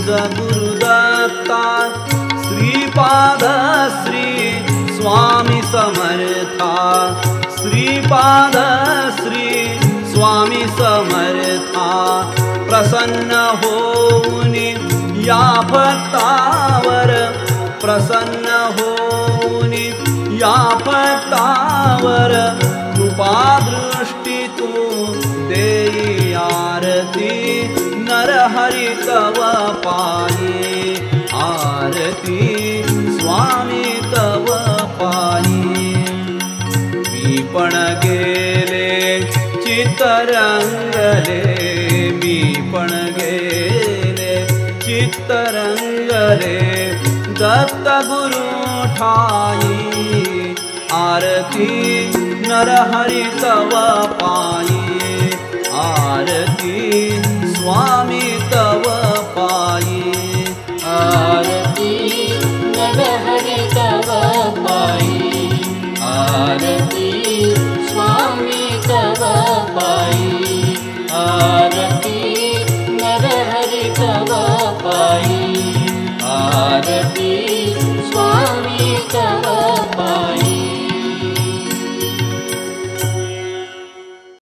तुझ गुरुदत्ता श्रीपाद श्री स्वामी समर्था श्रीपाद श्री स्वामी समर्था प्रसन्न होऊन या भक्तावर प्रसन्न होऊन या भक्तावर कृपादृष्टी तू देई आरती नरहरि तव पायी आरती स्वामी तव पायी मी पण गेले चित्तरंगले मी पण गेले चित्तरंगले दत्त गुरु ठाई आरती नरहरि तव पायी आरती स्वामी तव पायी आरती नरहरि तव पायी आरती स्वामी तव पायी आरती नरहरि तव पायी आरती स्वामी तव